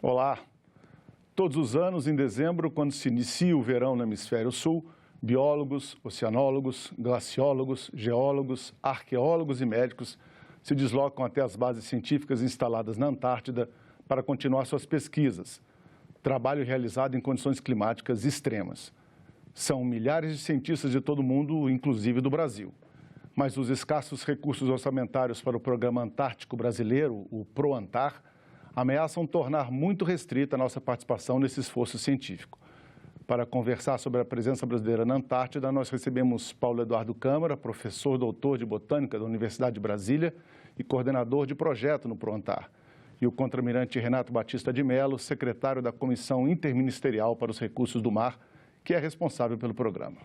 Olá! Todos os anos, em dezembro, quando se inicia o verão no Hemisfério Sul, biólogos, oceanólogos, glaciólogos, geólogos, arqueólogos e médicos se deslocam até as bases científicas instaladas na Antártida para continuar suas pesquisas. Trabalho realizado em condições climáticas extremas. São milhares de cientistas de todo o mundo, inclusive do Brasil. Mas os escassos recursos orçamentários para o Programa Antártico Brasileiro, o PROANTAR, ameaçam tornar muito restrita a nossa participação nesse esforço científico. Para conversar sobre a presença brasileira na Antártida, nós recebemos Paulo Eduardo Câmara, professor doutor de Botânica da Universidade de Brasília e coordenador de projeto no PROANTAR, e o contramirante Renato Batista de Mello, secretário da Comissão Interministerial para os Recursos do Mar, que é responsável pelo programa.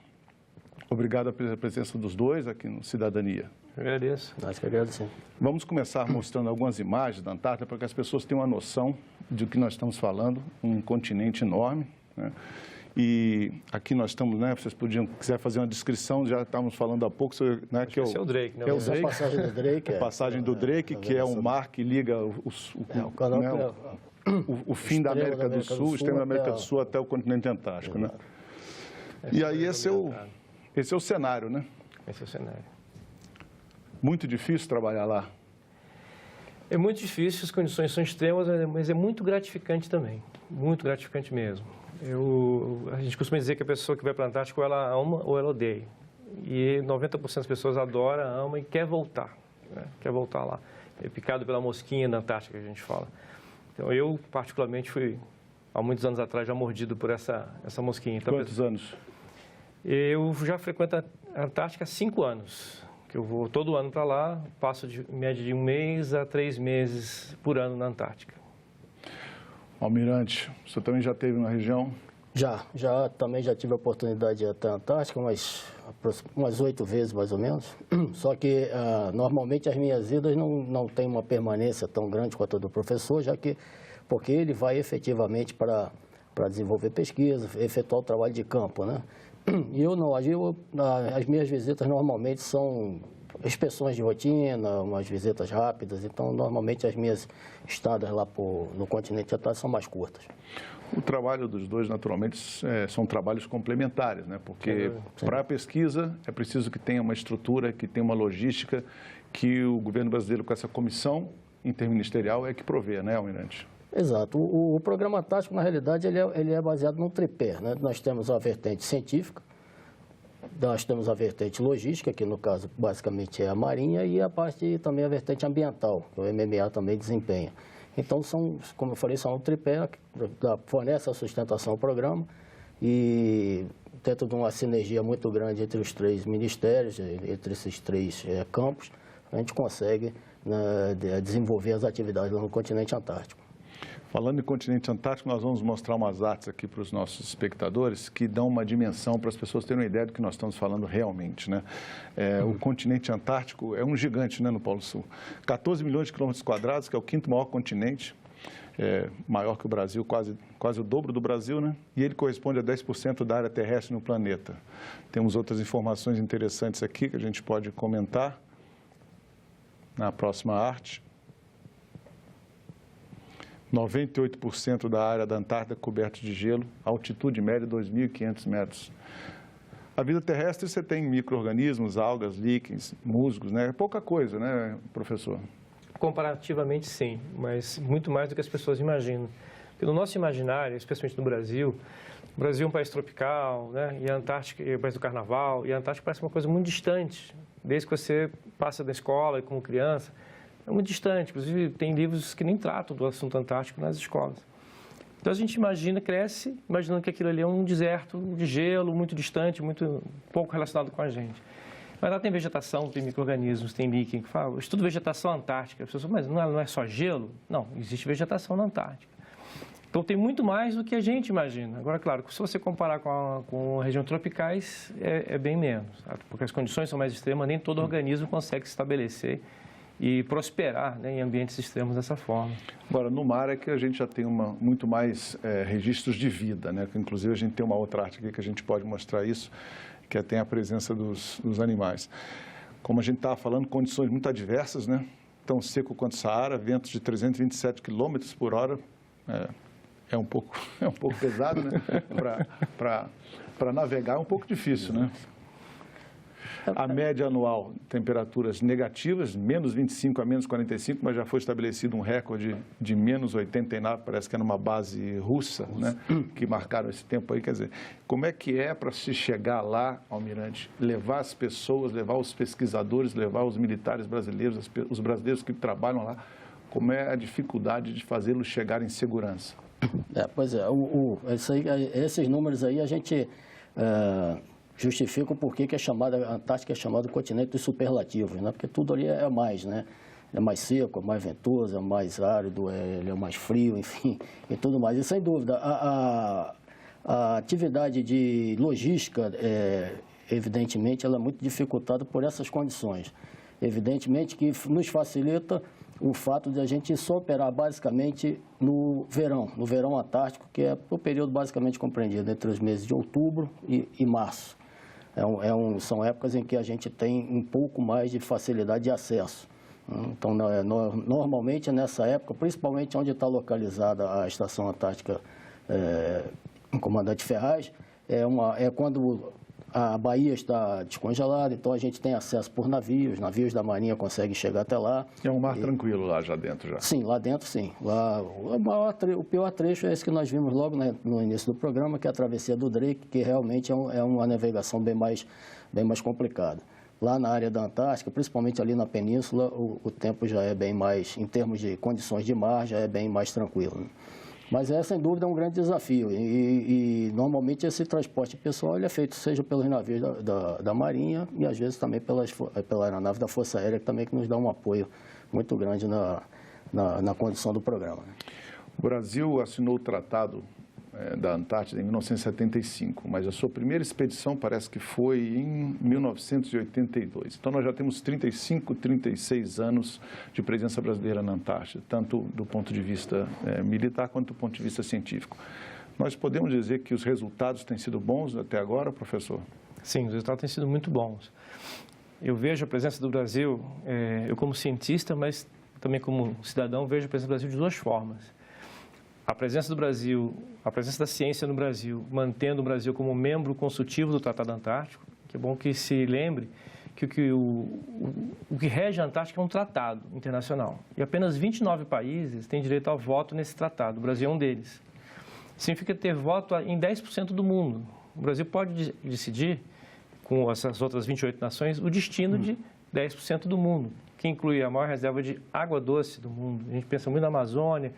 Obrigado pela presença dos dois aqui no Cidadania. Eu agradeço. Nós que agradecemos. Vamos começar mostrando algumas imagens da Antártida para que as pessoas tenham uma noção do que nós estamos falando, um continente enorme, né? E aqui nós estamos, né, vocês podiam, quiser fazer uma descrição, já estávamos falando há pouco, né, que esse é o Drake, né? É a passagem do Drake. A passagem do Drake, que é um mar que liga o fim da América do Sul, o extremo da América do Sul até o continente antártico, né? E aí esse é o cenário, né? Esse é o cenário. Muito difícil trabalhar lá. É muito difícil, as condições são extremas, mas é muito gratificante também. Muito gratificante mesmo. A gente costuma dizer que a pessoa que vai para a Antártica ou ela ama ou ela odeia. E 90% das pessoas adora, ama e quer voltar, né? Quer voltar lá. É picado pela mosquinha da Antártica, que a gente fala. Então eu, particularmente, fui, há muitos anos atrás, já mordido por essa mosquinha. Então, Quantos anos? Eu já frequento a Antártica há 5 anos. Que eu vou todo ano para lá, passo de média de 1 mês a 3 meses por ano na Antártica. Almirante, você também já esteve na região? Também já tive a oportunidade de ir até a Antártica, umas 8 vezes mais ou menos. Só que normalmente as minhas idas não têm uma permanência tão grande quanto a do professor, porque ele vai efetivamente para desenvolver pesquisa, efetuar o trabalho de campo, né? E eu não, as minhas visitas normalmente são inspeções de rotina, umas visitas rápidas, então normalmente as minhas estadas lá no continente antártico são mais curtas. O trabalho dos dois, naturalmente, são trabalhos complementares, né? Porque para a pesquisa é preciso que tenha uma estrutura, que tenha uma logística, que o governo brasileiro, com essa comissão interministerial, é que provê, né, Almirante? Exato. O programa Antártico, na realidade, ele é baseado num tripé, né? Nós temos a vertente científica, nós temos a vertente logística, que no caso basicamente é a marinha, e também a vertente ambiental, que o MMA também desempenha. Então, como eu falei, são um tripé que fornece a sustentação ao programa e dentro de uma sinergia muito grande entre os 3 ministérios, entre esses 3 campos, a gente consegue, né, desenvolver as atividades lá no continente antártico. Falando em continente antártico, nós vamos mostrar umas artes aqui para os nossos espectadores que dão uma dimensão para as pessoas terem uma ideia do que nós estamos falando realmente, né? O continente antártico é um gigante, né, no Polo Sul. 14 milhões de quilômetros quadrados, que é o 5º maior continente, maior que o Brasil, quase o dobro do Brasil, né? E ele corresponde a 10% da área terrestre no planeta. Temos outras informações interessantes aqui que a gente pode comentar na próxima arte. 98% da área da Antártida coberta de gelo, altitude média 2.500 metros. A vida terrestre, você tem micro-organismos, algas, líquens, musgos, né? É pouca coisa, né, professor? Comparativamente, sim, mas muito mais do que as pessoas imaginam. Pelo nosso imaginário, especialmente no Brasil, o Brasil é um país tropical, né? E a Antártica é o país do carnaval, e a Antártica parece uma coisa muito distante, desde que você passa da escola e como criança. É muito distante, inclusive tem livros que nem tratam do assunto antártico nas escolas. Então a gente cresce imaginando que aquilo ali é um deserto de gelo, muito distante, muito pouco relacionado com a gente. Mas lá tem vegetação, tem micro-organismos, tem líquen, que fala, eu estudo vegetação antártica. As pessoas, mas não é só gelo? Não, existe vegetação na Antártica. Então tem muito mais do que a gente imagina. Agora, claro, se você comparar com a região tropicais, é bem menos, sabe? Porque as condições são mais extremas, nem todo organismo consegue se estabelecer e prosperar, né, em ambientes extremos dessa forma. Agora, no mar é que a gente já tem muito mais registros de vida, né? Inclusive, a gente tem uma outra arte aqui que a gente pode mostrar isso, que tem a presença dos animais. Como a gente estava falando, condições muito adversas, né? Tão seco quanto o Saara, ventos de 327 km por hora, é um pouco pesado, né? Para navegar é um pouco difícil, né? A média anual, temperaturas negativas, menos 25 a menos 45, mas já foi estabelecido um recorde de menos 89, parece que é numa base russa, né, que marcaram esse tempo aí. Quer dizer, como é que é para se chegar lá, Almirante, levar as pessoas, levar os pesquisadores, levar os militares brasileiros, os brasileiros que trabalham lá, como é a dificuldade de fazê-los chegar em segurança? Pois é, esses números aí a gente justifica o porquê que a Antártica é chamada continente dos superlativos, né? Porque tudo ali é mais, né? É mais seco, é mais ventoso, é mais árido, ele é mais frio, enfim, e tudo mais. E sem dúvida, a atividade de logística, evidentemente, ela é muito dificultada por essas condições. Evidentemente que nos facilita o fato de a gente só operar basicamente no verão antártico, que é o período basicamente compreendido entre os meses de outubro e março. São épocas em que a gente tem um pouco mais de facilidade de acesso. Então, normalmente nessa época, principalmente onde está localizada a Estação Antártica Comandante Ferraz, é quando a Baía está descongelada, então a gente tem acesso por navios da Marinha conseguem chegar até lá. É um mar tranquilo lá já dentro já? Sim, lá dentro sim. Lá, o pior trecho é esse que nós vimos logo no início do programa, que é a travessia do Drake, que realmente é uma navegação bem mais complicada. Lá na área da Antártica, principalmente ali na península, o tempo já é bem mais, em termos de condições de mar, já é bem mais tranquilo, né? Mas sem dúvida, é um grande desafio e normalmente esse transporte pessoal ele é feito seja pelos navios da Marinha e às vezes também pela aeronave da Força Aérea, que nos dá um apoio muito grande na condução do programa. O Brasil assinou o Tratado da Antártida em 1975, mas a sua primeira expedição parece que foi em 1982. Então, nós já temos 35, 36 anos de presença brasileira na Antártida, tanto do ponto de vista militar quanto do ponto de vista científico. Nós podemos dizer que os resultados têm sido bons até agora, professor? Sim, os resultados têm sido muito bons. Eu vejo a presença do Brasil, eu como cientista, mas também como cidadão, vejo a presença do Brasil de duas formas. A presença do Brasil, a presença da ciência no Brasil, mantendo o Brasil como membro consultivo do Tratado Antártico, que é bom que se lembre que o que rege a Antártica é um tratado internacional. E apenas 29 países têm direito ao voto nesse tratado, o Brasil é um deles. Significa ter voto em 10% do mundo. O Brasil pode decidir, com essas outras 28 nações, o destino de 10% do mundo, que inclui a maior reserva de água doce do mundo. A gente pensa muito na Amazônia,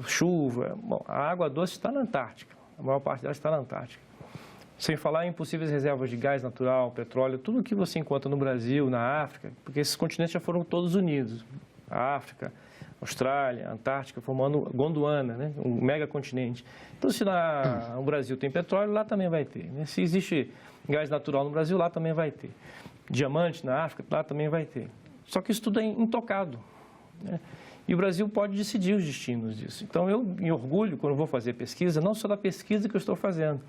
chuva. Bom, a água doce está na Antártica, a maior parte dela está na Antártica. Sem falar em possíveis reservas de gás natural, petróleo, tudo o que você encontra no Brasil, na África, porque esses continentes já foram todos unidos. A África, a Austrália, a Antártica, formando Gondwana, né? Um megacontinente. Então, se no Brasil tem petróleo, lá também vai ter, né? Se existe gás natural no Brasil, lá também vai ter. Diamante na África, lá também vai ter. Só que isso tudo é intocado, né? E o Brasil pode decidir os destinos disso. Então, eu me orgulho, quando vou fazer pesquisa, não só da pesquisa que eu estou fazendo,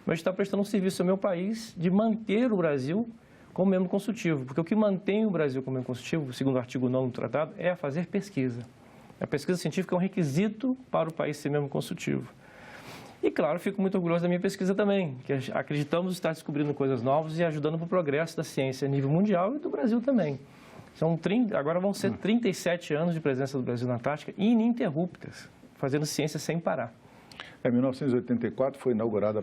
mas de estar prestando um serviço ao meu país de manter o Brasil como membro consultivo. Porque o que mantém o Brasil como membro consultivo, segundo o artigo 9 do tratado, é a fazer pesquisa. A pesquisa científica é um requisito para o país ser membro consultivo. E, claro, fico muito orgulhoso da minha pesquisa também, que acreditamos estar descobrindo coisas novas e ajudando para o progresso da ciência a nível mundial e do Brasil também. Agora vão ser 37 anos de presença do Brasil na Antártica ininterruptas, fazendo ciência sem parar. Em 1984 foi inaugurada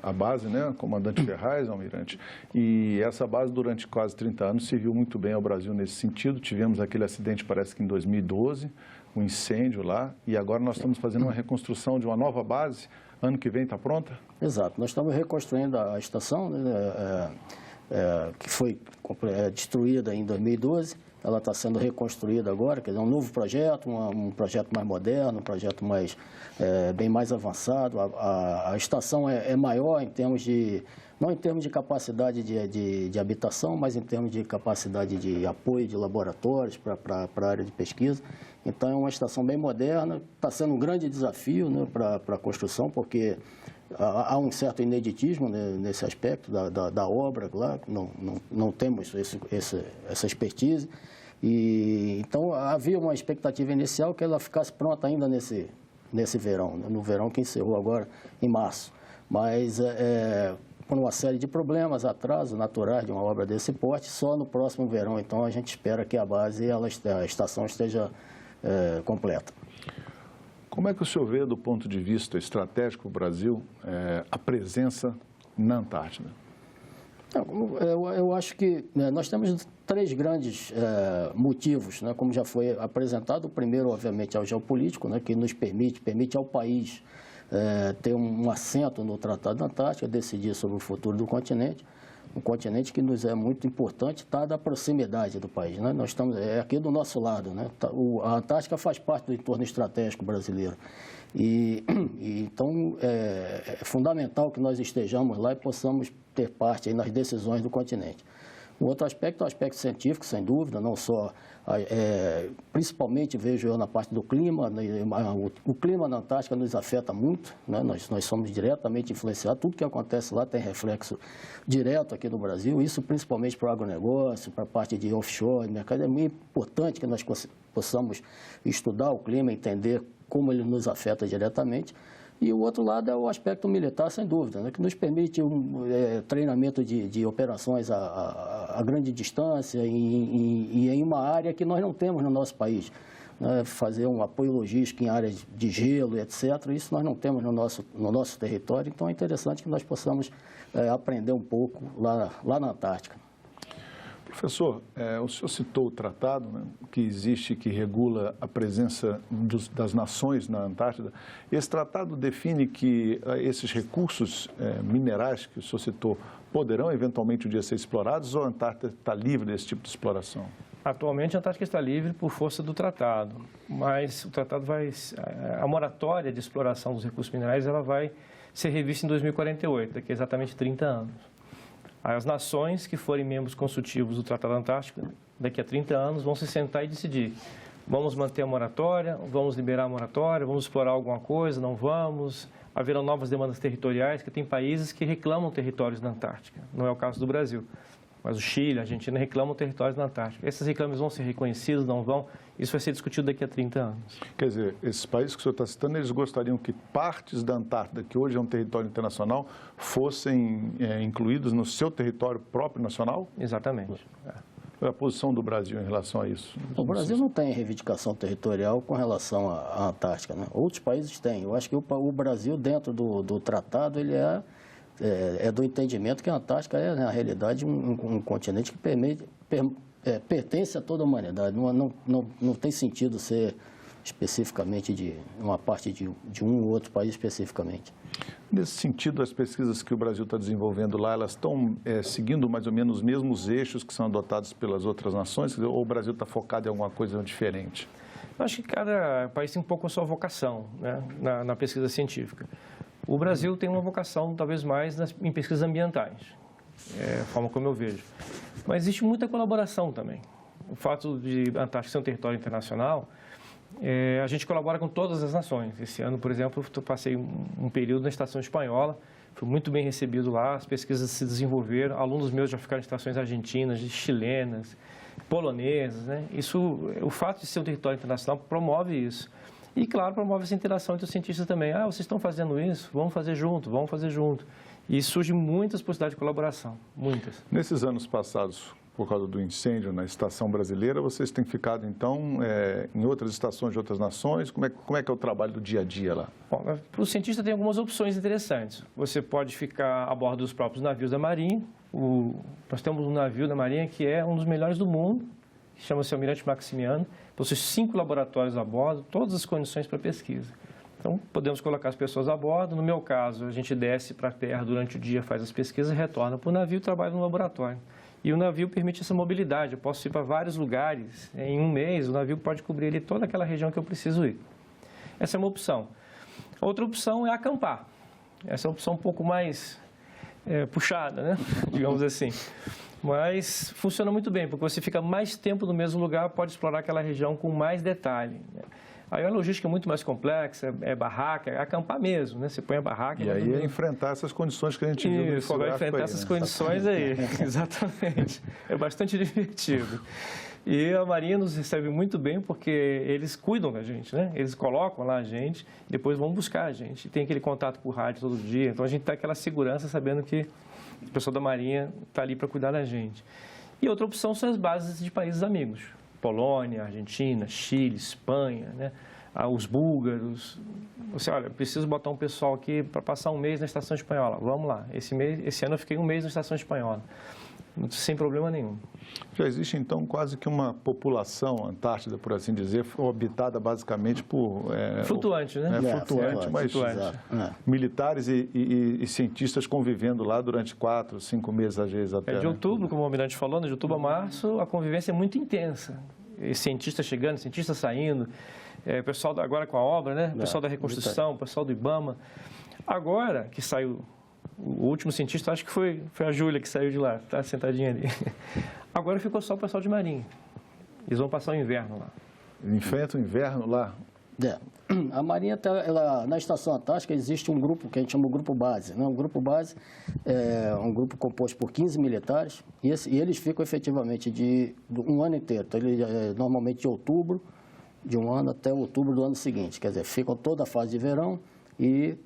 a base, né, Comandante Ferraz, Almirante, e essa base durante quase 30 anos serviu muito bem ao Brasil nesse sentido. Tivemos aquele acidente, parece que em 2012, um incêndio lá, e agora nós estamos fazendo uma reconstrução de uma nova base. Ano que vem está pronta? Exato, nós estamos reconstruindo a estação, né, que foi destruída em 2012, ela está sendo reconstruída agora, quer dizer, um novo projeto, um projeto mais moderno, um projeto bem mais avançado. A estação é maior em termos não em termos de capacidade de habitação, mas em termos de capacidade de apoio de laboratórios para a área de pesquisa. Então, é uma estação bem moderna, está sendo um grande desafio, né, para a construção, porque há um certo ineditismo, né, nesse aspecto da obra lá, não temos essa expertise. Então, havia uma expectativa inicial que ela ficasse pronta ainda nesse verão, né, no verão que encerrou agora em março. Mas, por uma série de problemas, atrasos naturais de uma obra desse porte, só no próximo verão, então, a gente espera que a estação esteja completa. Como é que o senhor vê, do ponto de vista estratégico do Brasil, a presença na Antártida? Eu acho que nós temos 3 grandes motivos, né, como já foi apresentado. O primeiro, obviamente, é o geopolítico, né, que nos permite ao país ter um assento no Tratado da Antártica, decidir sobre o futuro do continente. Um continente que nos é muito importante, dada a proximidade do país, né? Nós estamos aqui do nosso lado, né? A Antártica faz parte do entorno estratégico brasileiro. Então, é fundamental que nós estejamos lá e possamos ter parte aí nas decisões do continente. O outro aspecto é o aspecto científico, sem dúvida, não só, principalmente vejo eu na parte do clima, né? O clima na Antártica nos afeta muito, né? Nós somos diretamente influenciados, tudo que acontece lá tem reflexo direto aqui no Brasil, isso principalmente para o agronegócio, para a parte de offshore, mercado. É muito importante que nós possamos estudar o clima, entender como ele nos afeta diretamente. E o outro lado é o aspecto militar, sem dúvida, né, que nos permite treinamento de operações a grande distância e em uma área que nós não temos no nosso país. Né, fazer um apoio logístico em áreas de gelo, etc., isso nós não temos no nosso território, então é interessante que nós possamos aprender um pouco lá na Antártica. Professor, o senhor citou o tratado, né, que existe, que regula a presença das nações na Antártida. Esse tratado define que esses recursos minerais que o senhor citou poderão eventualmente um dia ser explorados, ou a Antártida está livre desse tipo de exploração? Atualmente, a Antártica está livre por força do tratado, mas o tratado a moratória de exploração dos recursos minerais ela vai ser revista em 2048, daqui a exatamente 30 anos. As nações que forem membros consultivos do Tratado Antártico, daqui a 30 anos, vão se sentar e decidir. Vamos manter a moratória, vamos liberar a moratória, vamos explorar alguma coisa, não vamos. Haverão novas demandas territoriais, que tem países que reclamam territórios na Antártica. Não é o caso do Brasil. Mas o Chile, a Argentina reclamam territórios na Antártica. Esses reclames vão ser reconhecidos, não vão? Isso vai ser discutido daqui a 30 anos. Quer dizer, esses países que o senhor está citando, eles gostariam que partes da Antártida, que hoje é um território internacional, fossem incluídos no seu território próprio nacional? Exatamente. Qual é a posição do Brasil em relação a isso? O Brasil não tem reivindicação territorial com relação à Antártica, né? Outros países têm. Eu acho que o Brasil, dentro do tratado, ele é do entendimento que a Antártica é, na realidade, um continente que pertence a toda a humanidade. Não tem sentido ser especificamente de uma parte de um ou outro país especificamente. Nesse sentido, as pesquisas que o Brasil está desenvolvendo lá, elas estão seguindo mais ou menos os mesmos eixos que são adotados pelas outras nações, ou o Brasil está focado em alguma coisa diferente? Eu acho que cada país tem um pouco a sua vocação, né, na pesquisa científica. O Brasil tem uma vocação, talvez mais, em pesquisas ambientais, a forma como eu vejo. Mas existe muita colaboração também. O fato de a Antártica ser um território internacional, a gente colabora com todas as nações. Esse ano, por exemplo, eu passei um período na Estação Espanhola, fui muito bem recebido lá, as pesquisas se desenvolveram, alunos meus já ficaram em estações argentinas, chilenas, polonesas, né? O fato de ser um território internacional promove isso. E, claro, promove essa interação entre os cientistas também. Vocês estão fazendo isso? Vamos fazer junto, vamos fazer junto. E surgem muitas possibilidades de colaboração, muitas. Nesses anos passados, por causa do incêndio na estação brasileira, vocês têm ficado, então, em outras estações de outras nações? Como é que é o trabalho do dia a dia lá? Bom, para o cientista tem algumas opções interessantes. Você pode ficar a bordo dos próprios navios da Marinha. Nós temos um navio da Marinha que é um dos melhores do mundo, que chama-se Almirante Maximiano. Possui 5 laboratórios a bordo, todas as condições para pesquisa. Então, podemos colocar as pessoas a bordo. No meu caso, a gente desce para a terra durante o dia, faz as pesquisas, retorna para o navio e trabalha no laboratório. E o navio permite essa mobilidade, eu posso ir para vários lugares. Em um mês, o navio pode cobrir ali toda aquela região que eu preciso ir. Essa é uma opção. Outra opção é acampar. Essa é uma opção um pouco mais puxada, né? Digamos assim. Mas funciona muito bem, porque você fica mais tempo no mesmo lugar, pode explorar aquela região com mais detalhe, né? Aí a logística é muito mais complexa, é barraca, é acampar mesmo, né? Você põe a barraca... E aí é enfrentar essas condições que a gente viu Isso, agora enfrentar aí, essas condições aí, exatamente. É bastante divertido. E a Marinha nos recebe muito bem porque eles cuidam da gente, né? Eles colocam lá a gente, depois vão buscar a gente. Tem aquele contato por rádio todo dia, então a gente tem aquela segurança sabendo que o pessoal da Marinha está ali para cuidar da gente. E outra opção são as bases de países amigos. Polônia, Argentina, Chile, Espanha, né? Os búlgaros. Você, olha, preciso botar um pessoal aqui para passar um mês na Estação Espanhola. Vamos lá. Esse ano eu fiquei um mês na Estação Espanhola, sem problema nenhum. Já existe, então, quase que uma população antártida, por assim dizer, habitada basicamente por... flutuante, né? Flutuante, mas militares e cientistas convivendo lá durante 4, 5 meses, às vezes até. De outubro, como o almirante falou, de outubro a março, a convivência é muito intensa. E cientistas chegando, cientistas saindo, o pessoal agora com a obra, né? O pessoal da reconstrução, o pessoal do IBAMA. Agora que saiu... O último cientista, acho que foi a Júlia que saiu de lá, está sentadinha ali. Agora ficou só o pessoal de Marinha. Eles vão passar o inverno lá. Enfrenta o inverno lá? A Marinha, na Estação Antártica, existe um grupo que a gente chama de Grupo Base. Né? O Grupo Base é um grupo composto por 15 militares e eles ficam efetivamente de um ano inteiro. Então, normalmente de outubro de um ano até outubro do ano seguinte. Quer dizer, ficam toda a fase de verão e...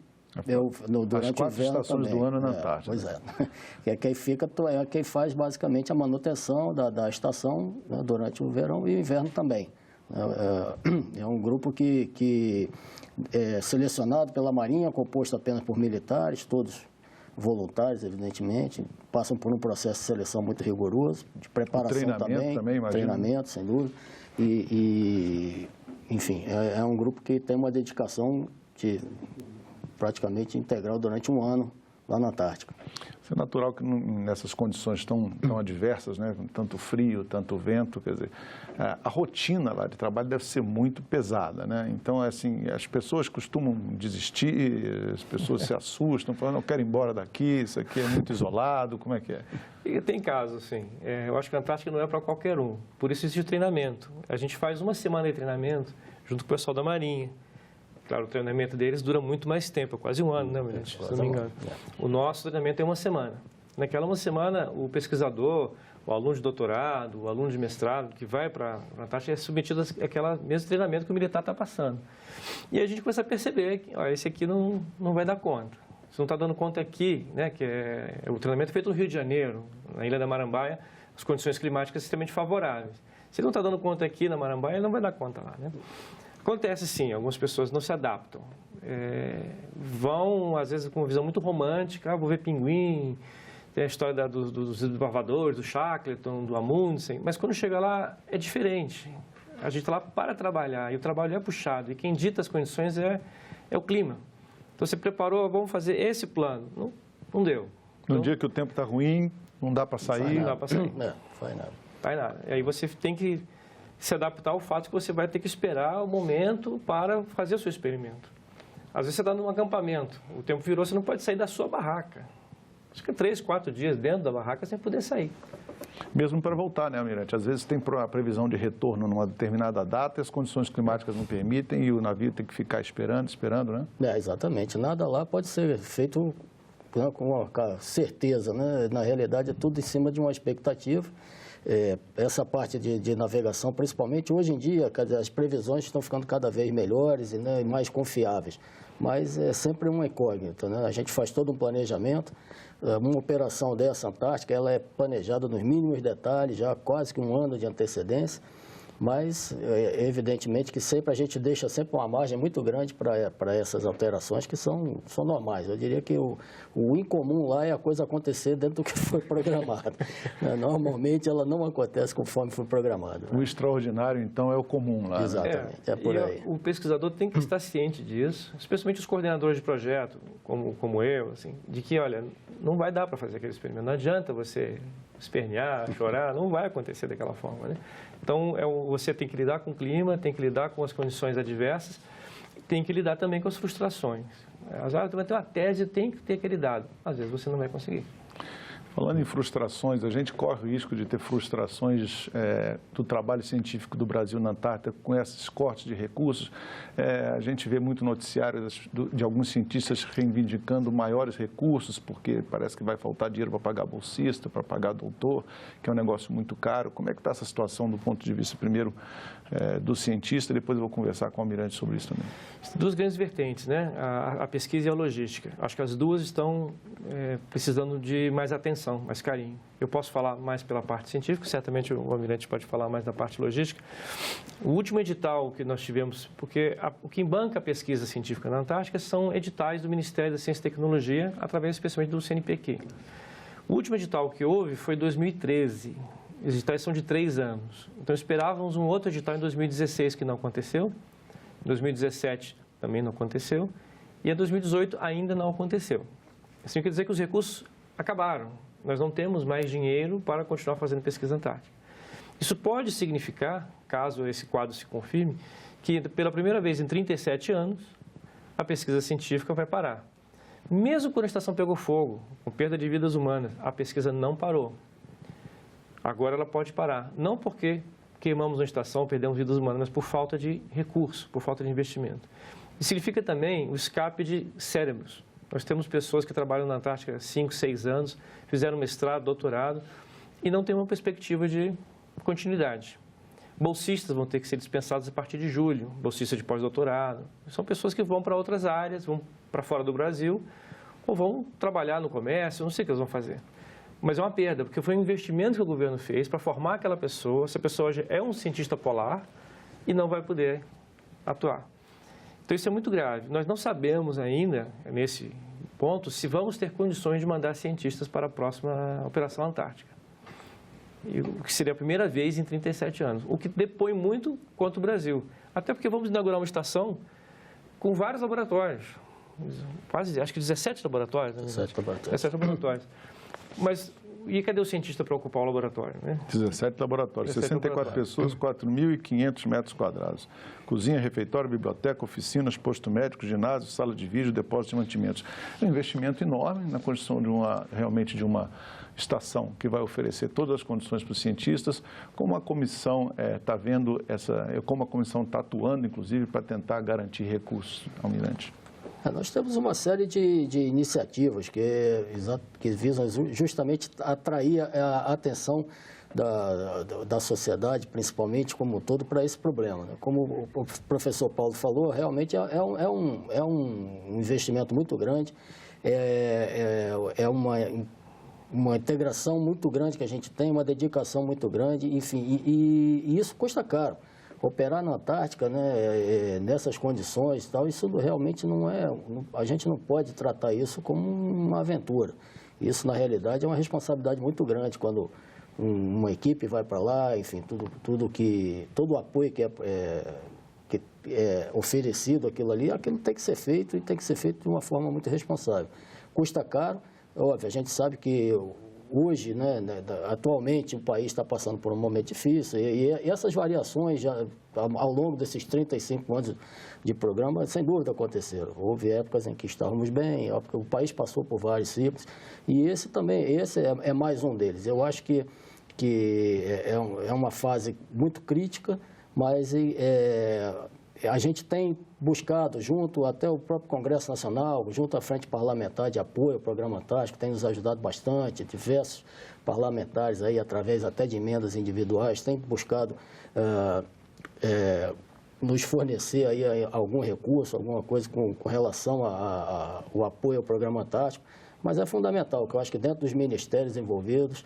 durante as 4 estações também. Do ano na Antártida. Pois é. Quem faz basicamente a manutenção da estação, né, durante o verão e o inverno também. É um grupo que é selecionado pela Marinha, composto apenas por militares, todos voluntários, evidentemente, passam por um processo de seleção muito rigoroso, de preparação também treinamento, sem dúvida. Enfim, é um grupo que tem uma dedicação praticamente integral durante um ano lá na Antártica. É natural que nessas condições tão adversas, né, com tanto frio, tanto vento, quer dizer, a rotina lá de trabalho deve ser muito pesada, né? Então, assim, as pessoas costumam desistir, as pessoas se assustam, falando, eu quero ir embora daqui, isso aqui é muito isolado, como é que é? E tem casos, sim. Eu acho que a Antártica não é para qualquer um, por isso existe o treinamento. A gente faz uma semana de treinamento junto com o pessoal da Marinha. Claro, o treinamento deles dura muito mais tempo, quase um ano, né, Almirante? Se não me engano. O nosso treinamento é uma semana. Naquela uma semana, o pesquisador, o aluno de doutorado, o aluno de mestrado que vai para a Antártica é submetido àquele mesmo treinamento que o militar está passando. E a gente começa a perceber que esse aqui não vai dar conta. Se não está dando conta aqui, né, que o treinamento é feito no Rio de Janeiro, na Ilha da Marambaia, as condições climáticas extremamente favoráveis. Se ele não está dando conta aqui na Marambaia, ele não vai dar conta lá, né? Acontece sim, algumas pessoas não se adaptam. Vão, às vezes, com uma visão muito romântica, vou ver pinguim, tem a história dos desbravadores, do Shackleton, do Amundsen, mas quando chega lá é diferente. A gente está lá para trabalhar e o trabalho é puxado e quem dita as condições é o clima. Então você preparou, vamos fazer esse plano. Não deu. No dia que o tempo está ruim, não dá para sair. Não dá para sair. Não faz nada. Faz nada. E aí você tem que se adaptar ao fato que você vai ter que esperar o momento para fazer o seu experimento. Às vezes você está num acampamento, o tempo virou, você não pode sair da sua barraca. Fica 3, 4 dias dentro da barraca sem poder sair. Mesmo para voltar, né, Almirante? Às vezes tem a previsão de retorno numa determinada data e as condições climáticas não permitem e o navio tem que ficar esperando, né? Exatamente. Nada lá pode ser feito, né, com uma certeza, né? Na realidade, é tudo em cima de uma expectativa. Essa parte de navegação, principalmente hoje em dia, as previsões estão ficando cada vez melhores e, né, mais confiáveis, mas é sempre uma incógnita, né? A gente faz todo um planejamento, uma operação dessa Antártica, ela é planejada nos mínimos detalhes, já quase que um ano de antecedência, Mas, evidentemente, que sempre a gente deixa sempre uma margem muito grande para essas alterações que são normais. Eu diria que o incomum lá é a coisa acontecer dentro do que foi programado. Normalmente, ela não acontece conforme foi programado. O extraordinário, então, é o comum lá. Exatamente, é por aí. O pesquisador tem que estar ciente disso, especialmente os coordenadores de projeto, como eu, assim, de que, olha, não vai dar para fazer aquele experimento. Não adianta você espernear, chorar, não vai acontecer daquela forma, né? Então, você tem que lidar com o clima, tem que lidar com as condições adversas, tem que lidar também com as frustrações. Às vezes, vai ter uma tese, tem que ter aquele dado. Às vezes, você não vai conseguir. Falando em frustrações, a gente corre o risco de ter frustrações do trabalho científico do Brasil na Antártida com esses cortes de recursos. A gente vê muito noticiário de alguns cientistas reivindicando maiores recursos, porque parece que vai faltar dinheiro para pagar bolsista, para pagar doutor, que é um negócio muito caro. Como é que está essa situação do ponto de vista, primeiro, do cientista, depois eu vou conversar com o Almirante sobre isso também. Duas grandes vertentes, né? A pesquisa e a logística. Acho que as duas estão precisando de mais atenção, mais carinho. Eu posso falar mais pela parte científica, certamente o Almirante pode falar mais da parte logística. O último edital que nós tivemos, porque o que banca a pesquisa científica na Antártica são editais do Ministério da Ciência e Tecnologia, através especialmente do CNPq. O último edital que houve foi em 2013. Os editais são de 3 anos. Então, esperávamos um outro edital em 2016, que não aconteceu. Em 2017 também não aconteceu. E em 2018 ainda não aconteceu. Assim, quer dizer que os recursos acabaram. Nós não temos mais dinheiro para continuar fazendo pesquisa antártica. Isso pode significar, caso esse quadro se confirme, que pela primeira vez em 37 anos, a pesquisa científica vai parar. Mesmo quando a estação pegou fogo, com perda de vidas humanas, a pesquisa não parou. Agora ela pode parar, não porque queimamos uma estação, perdemos vidas humanas, mas por falta de recurso, por falta de investimento. Isso significa também o escape de cérebros. Nós temos pessoas que trabalham na Antártica há 5, 6 anos, fizeram mestrado, doutorado, e não tem uma perspectiva de continuidade. Bolsistas vão ter que ser dispensados a partir de julho, bolsistas de pós-doutorado. São pessoas que vão para outras áreas, vão para fora do Brasil, ou vão trabalhar no comércio, não sei o que eles vão fazer. Mas é uma perda, porque foi um investimento que o governo fez para formar aquela pessoa. Essa pessoa hoje é um cientista polar e não vai poder atuar. Então, isso é muito grave. Nós não sabemos ainda, nesse ponto, se vamos ter condições de mandar cientistas para a próxima Operação Antártica. O que seria a primeira vez em 37 anos. O que depõe muito contra o Brasil. Até porque vamos inaugurar uma estação com vários laboratórios. Quase, acho que 17 laboratórios. 17 laboratórios. Mas, e cadê o cientista para ocupar o laboratório, né? 17 laboratórios, 64 pessoas, 4.500 metros quadrados. Cozinha, refeitório, biblioteca, oficinas, posto médico, ginásio, sala de vídeo, depósito de mantimentos. É um investimento enorme na construção de realmente de uma estação que vai oferecer todas as condições para os cientistas. Como a comissão está vendo como a comissão está atuando, inclusive, para tentar garantir recursos, Almirante? Nós temos uma série de iniciativas que visam justamente atrair a atenção da sociedade, principalmente como um todo, para esse problema, né? Como o professor Paulo falou, realmente é um investimento muito grande, é uma integração muito grande que a gente tem, uma dedicação muito grande, enfim, e isso custa caro. Operar na Antártica, né, nessas condições e tal, isso realmente não é... A gente não pode tratar isso como uma aventura. Isso, na realidade, é uma responsabilidade muito grande quando uma equipe vai para lá, enfim, todo o apoio que é oferecido aquilo tem que ser feito e tem que ser feito de uma forma muito responsável. Custa caro, óbvio, a gente sabe que hoje, né, atualmente, o país está passando por um momento difícil e essas variações, já, ao longo desses 35 anos de programa, sem dúvida aconteceram. Houve épocas em que estávamos bem, o país passou por vários ciclos e esse é mais um deles. Eu acho que é uma fase muito crítica, mas a gente tem buscado, junto até o próprio Congresso Nacional, junto à Frente Parlamentar de Apoio ao Programa Antártico, tem nos ajudado bastante, diversos parlamentares, aí, através até de emendas individuais, têm buscado nos fornecer aí algum recurso, alguma coisa com relação ao apoio ao Programa Antártico. Mas é fundamental, que eu acho que dentro dos ministérios envolvidos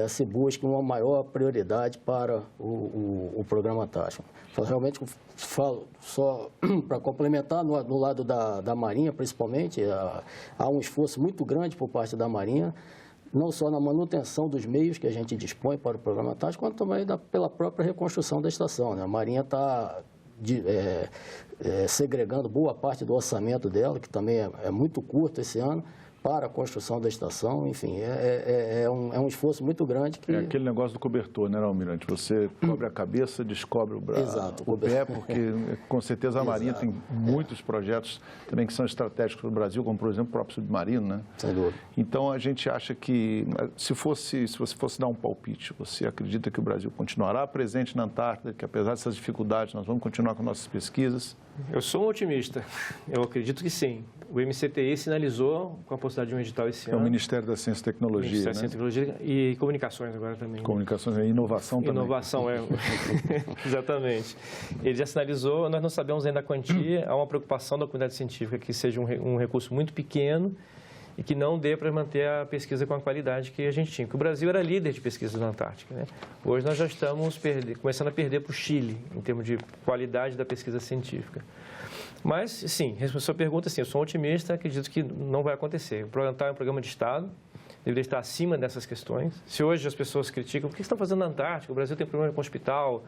se busque uma maior prioridade para o programa tático. Realmente, falo só para complementar, no lado da Marinha, principalmente, há um esforço muito grande por parte da Marinha, não só na manutenção dos meios que a gente dispõe para o programa tático, quanto também pela própria reconstrução da estação, né? A Marinha está segregando boa parte do orçamento dela, que também é muito curto esse ano, para a construção da estação. Enfim, é um esforço muito grande. É aquele negócio do cobertor, né, Almirante? Você cobre a cabeça, descobre o braço, Exato, o pé, porque com certeza a Marinha tem muitos projetos também que são estratégicos para o Brasil, como, por exemplo, o próprio submarino, né? Sem dúvida. Então, a gente acha que, se você fosse dar um palpite, você acredita que o Brasil continuará presente na Antártida, que apesar dessas dificuldades, nós vamos continuar com nossas pesquisas? Eu sou um otimista. Eu acredito que sim. O MCTI sinalizou com a possibilidade de um edital esse ano. É o Ministério da Ciência e Tecnologia, Ministério da Ciência e Tecnologia e Comunicações agora também. Comunicações e inovação também. Inovação, exatamente. Ele já sinalizou, nós não sabemos ainda a quantia, há uma preocupação da comunidade científica que seja um recurso muito pequeno e que não dê para manter a pesquisa com a qualidade que a gente tinha. Porque o Brasil era líder de pesquisa na Antártica, né? Hoje nós já estamos começando a perder para o Chile, em termos de qualidade da pesquisa científica. Mas, sim, a sua pergunta, sim, eu sou um otimista, acredito que não vai acontecer. O programa é um programa de Estado, deveria estar acima dessas questões. Se hoje as pessoas criticam, por que estão fazendo na Antártica? O Brasil tem problema com o hospital.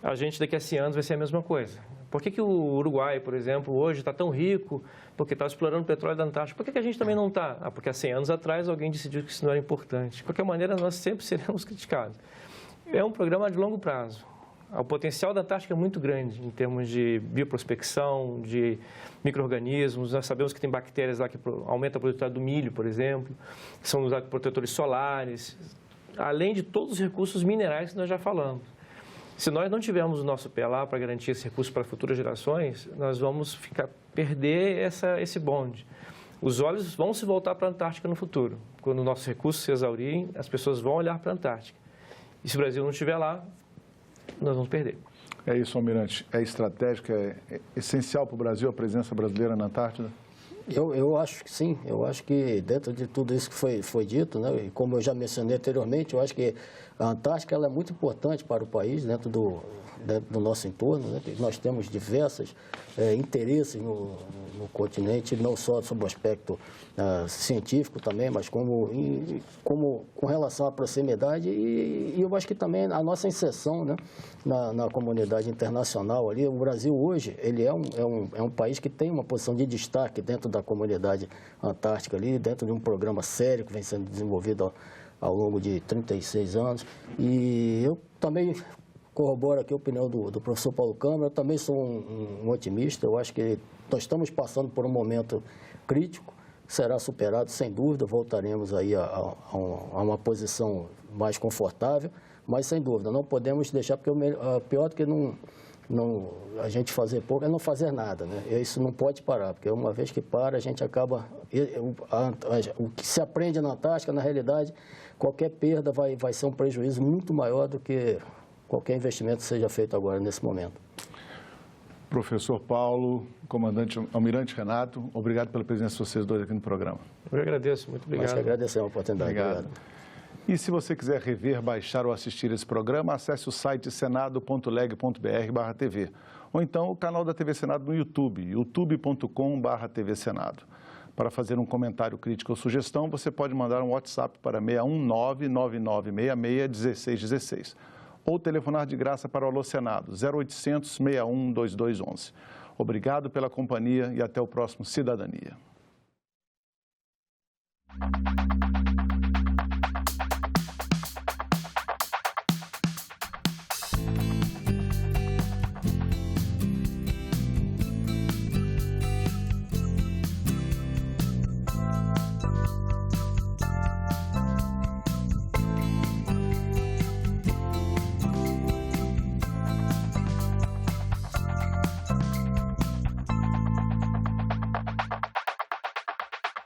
A gente, daqui a 100 anos, vai ser a mesma coisa. Por que o Uruguai, por exemplo, hoje está tão rico? Porque está explorando o petróleo da Antártica. Por que a gente também não está? Porque há 100 anos atrás alguém decidiu que isso não era importante. De qualquer maneira, nós sempre seremos criticados. É um programa de longo prazo. O potencial da Antártica é muito grande em termos de bioprospecção, de micro-organismos. Nós sabemos que tem bactérias lá que aumentam a produtividade do milho, por exemplo, que são usados protetores solares, além de todos os recursos minerais que nós já falamos. Se nós não tivermos o nosso pé lá para garantir esse recurso para futuras gerações, nós vamos perder esse bonde. Os olhos vão se voltar para a Antártica no futuro. Quando os nossos recursos se exaurirem, as pessoas vão olhar para a Antártica. E se o Brasil não estiver lá, nós vamos perder. É isso, Almirante. É estratégico, é essencial para o Brasil a presença brasileira na Antártida? Eu acho que sim. Eu acho que dentro de tudo isso que foi dito, né, e como eu já mencionei anteriormente, eu acho que a Antártica ela é muito importante para o país, dentro do nosso entorno, né? Nós temos diversos interesses no continente, não só sob o aspecto científico também, mas como com relação à proximidade e eu acho que também a nossa inserção, né, na comunidade internacional ali. O Brasil hoje ele é um país que tem uma posição de destaque dentro da comunidade antártica ali, dentro de um programa sério que vem sendo desenvolvido ao longo de 36 anos. E eu também corroboro aqui a opinião do professor Paulo Câmara. Eu também sou um otimista. Eu acho que nós estamos passando por um momento crítico, será superado sem dúvida, voltaremos aí a uma posição mais confortável, mas sem dúvida, não podemos deixar, porque pior do que a gente fazer pouco é não fazer nada, né? Isso não pode parar, porque uma vez que para, a gente acaba... O que se aprende na Antártica, na realidade, qualquer perda vai ser um prejuízo muito maior do que qualquer investimento que seja feito agora, nesse momento. Professor Paulo, comandante Almirante Renato, obrigado pela presença de vocês dois aqui no programa. Eu agradeço, muito obrigado. Nós que agradecemos a oportunidade. Obrigado. E se você quiser rever, baixar ou assistir esse programa, acesse o site senado.leg.br/TV ou então o canal da TV Senado no YouTube, youtube.com/TV Senado. Para fazer um comentário crítico ou sugestão, você pode mandar um WhatsApp para 61999661616 ou telefonar de graça para o Alô Senado, 0800 61 2211. Obrigado pela companhia e até o próximo Cidadania.